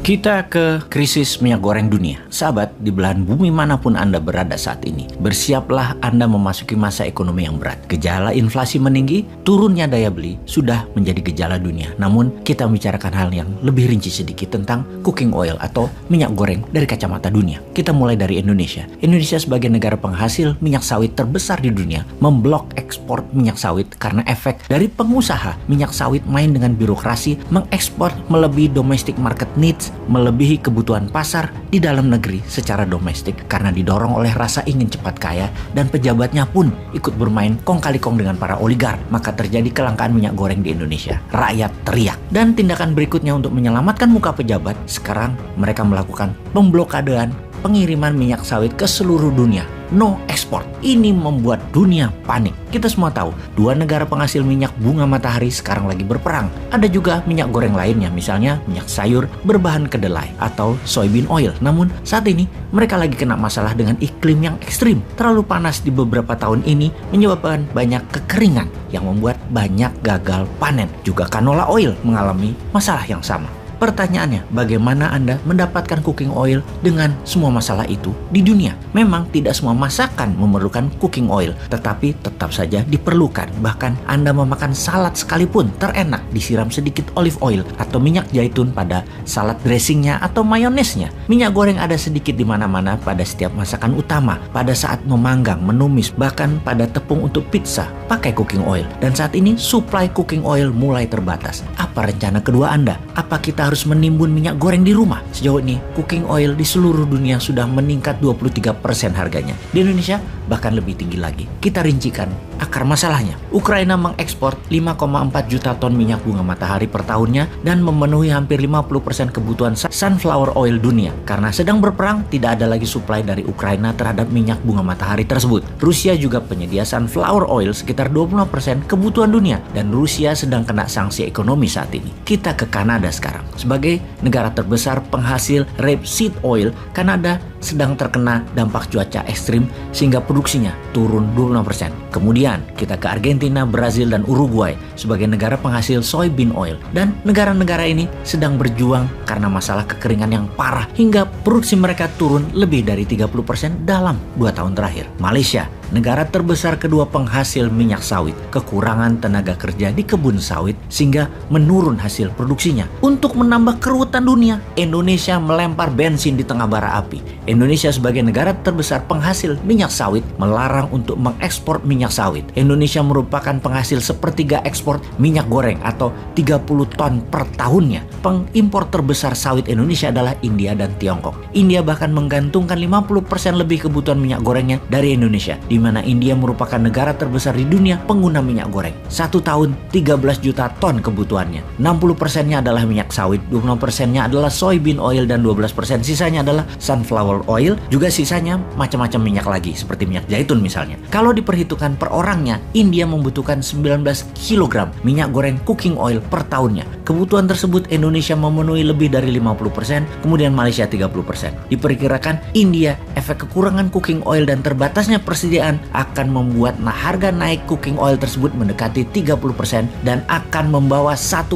Kita ke krisis minyak goreng dunia. Sahabat, di belahan bumi manapun Anda berada saat ini, bersiaplah Anda memasuki masa ekonomi yang berat. Gejala inflasi meninggi, turunnya daya beli sudah menjadi gejala dunia. Namun, kita membicarakan hal yang lebih rinci sedikit tentang cooking oil atau minyak goreng dari kacamata dunia. Kita mulai dari Indonesia. Indonesia sebagai negara penghasil minyak sawit terbesar di dunia, memblok ekspor minyak sawit karena efek dari pengusaha minyak sawit main dengan birokrasi, mengekspor melebihi domestic market needs, melebihi kebutuhan pasar di dalam negeri secara domestik karena didorong oleh rasa ingin cepat kaya, dan pejabatnya pun ikut bermain kong kali kong dengan para oligark. Maka terjadi kelangkaan minyak goreng di Indonesia. Rakyat teriak. Dan tindakan berikutnya untuk menyelamatkan muka pejabat, sekarang mereka melakukan pemblokadean pengiriman minyak sawit ke seluruh dunia. No export. Ini membuat dunia panik. Kita semua tahu, dua negara penghasil minyak bunga matahari sekarang lagi berperang. Ada juga minyak goreng lainnya, misalnya minyak sayur berbahan kedelai atau soybean oil. Namun saat ini mereka lagi kena masalah dengan iklim yang ekstrim. Terlalu panas di beberapa tahun ini menyebabkan banyak kekeringan yang membuat banyak gagal panen. Juga canola oil mengalami masalah yang sama. Pertanyaannya, bagaimana Anda mendapatkan cooking oil dengan semua masalah itu di dunia? Memang tidak semua masakan memerlukan cooking oil, tetapi tetap saja diperlukan. Bahkan Anda memakan salad sekalipun terenak disiram sedikit olive oil atau minyak zaitun pada salad dressingnya atau mayonesnya. Minyak goreng ada sedikit di mana-mana pada setiap masakan utama, pada saat memanggang, menumis, bahkan pada tepung untuk pizza pakai cooking oil. Dan saat ini supply cooking oil mulai terbatas. Apa rencana kedua Anda? Apa kita harus menimbun minyak goreng di rumah? Sejauh ini, cooking oil di seluruh dunia sudah meningkat 23% harganya. Di Indonesia bahkan lebih tinggi lagi. Kita rincikan akar masalahnya. Ukraina mengekspor 5,4 juta ton minyak bunga matahari per tahunnya dan memenuhi hampir 50% kebutuhan sunflower oil dunia. Karena sedang berperang, tidak ada lagi suplai dari Ukraina terhadap minyak bunga matahari tersebut. Rusia juga penyedia sunflower oil sekitar 25% kebutuhan dunia, dan Rusia sedang kena sanksi ekonomi saat ini. Kita ke Kanada sekarang. Sebagai negara terbesar penghasil rapeseed oil, Kanada sedang terkena dampak cuaca ekstrim sehingga produksinya turun 25%. Kemudian kita ke Argentina, Brazil, dan Uruguay sebagai negara penghasil soybean oil. Dan negara-negara ini sedang berjuang karena masalah kekeringan yang parah hingga produksi mereka turun lebih dari 30% dalam 2 tahun terakhir. Malaysia, negara terbesar kedua penghasil minyak sawit, kekurangan tenaga kerja di kebun sawit sehingga menurun hasil produksinya. Untuk menambah keruwetan dunia, Indonesia melempar bensin di tengah bara api. Indonesia sebagai negara terbesar penghasil minyak sawit melarang untuk mengekspor minyak sawit. Indonesia merupakan penghasil sepertiga ekspor minyak goreng atau 30 ton per tahunnya. Pengimpor terbesar sawit Indonesia adalah India dan Tiongkok. India bahkan menggantungkan 50% lebih kebutuhan minyak gorengnya dari Indonesia, di mana India merupakan negara terbesar di dunia pengguna minyak goreng. 1 tahun 13 juta ton kebutuhannya. 60%-nya adalah minyak sawit, 20%-nya adalah soybean oil, dan 12% sisanya adalah sunflower oil. Juga sisanya macam-macam minyak lagi, seperti minyak zaitun misalnya. Kalau diperhitungkan per orangnya, India membutuhkan 19 kg minyak goreng cooking oil per tahunnya. Kebutuhan tersebut Indonesia memenuhi lebih dari 50%, kemudian Malaysia 30%. Diperkirakan India, efek kekurangan cooking oil dan terbatasnya persediaan akan membuat harga naik cooking oil tersebut mendekati 30% dan akan membawa 1%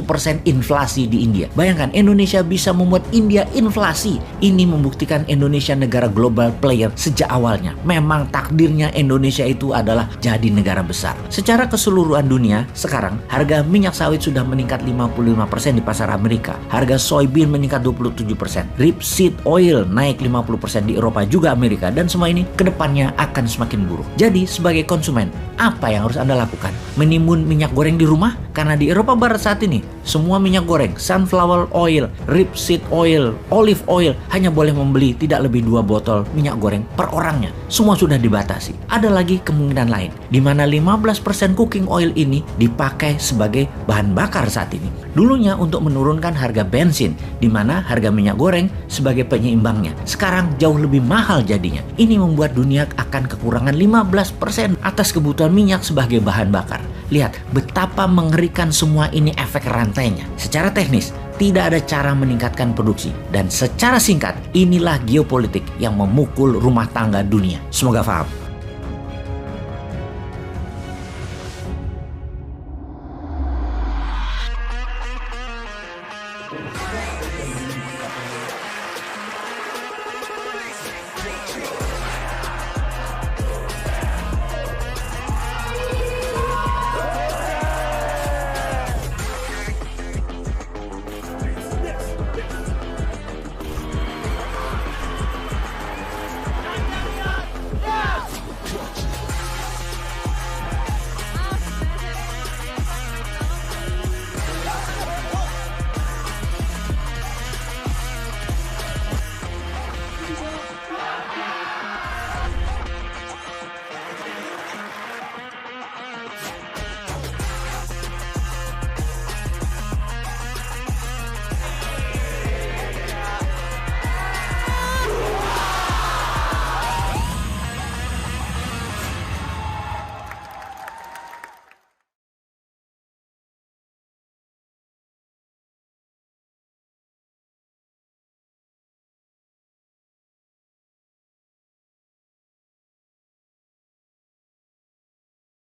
inflasi di India. Bayangkan, Indonesia bisa membuat India inflasi. Ini membuktikan Indonesia negara global player sejak awalnya. Memang takdirnya Indonesia itu adalah jadi negara besar. Secara keseluruhan dunia, sekarang harga minyak sawit sudah meningkat 55% di pasar Amerika. Harga soybean meningkat 27%. Rapeseed oil naik 50% di Eropa juga Amerika, dan semua ini kedepannya akan semakin buruk. Jadi sebagai konsumen, apa yang harus Anda lakukan? Menimbun minyak goreng di rumah? Karena di Eropa Barat saat ini, semua minyak goreng, sunflower oil, rapeseed oil, olive oil hanya boleh membeli tidak lebih 2 botol minyak goreng per orangnya. Semua sudah dibatasi. Ada lagi kemungkinan lain, di mana 15% cooking oil ini dipakai sebagai bahan bakar saat ini. Dulunya untuk menurunkan harga bensin, di mana harga minyak goreng sebagai penyeimbangnya. Sekarang jauh lebih mahal jadinya. Ini membuat dunia akan kekurangan 15% atas kebutuhan minyak sebagai bahan bakar. Lihat betapa mengerikan semua ini efek rantainya. Secara teknis, tidak ada cara meningkatkan produksi. Dan secara singkat, inilah geopolitik yang memukul rumah tangga dunia. Semoga paham.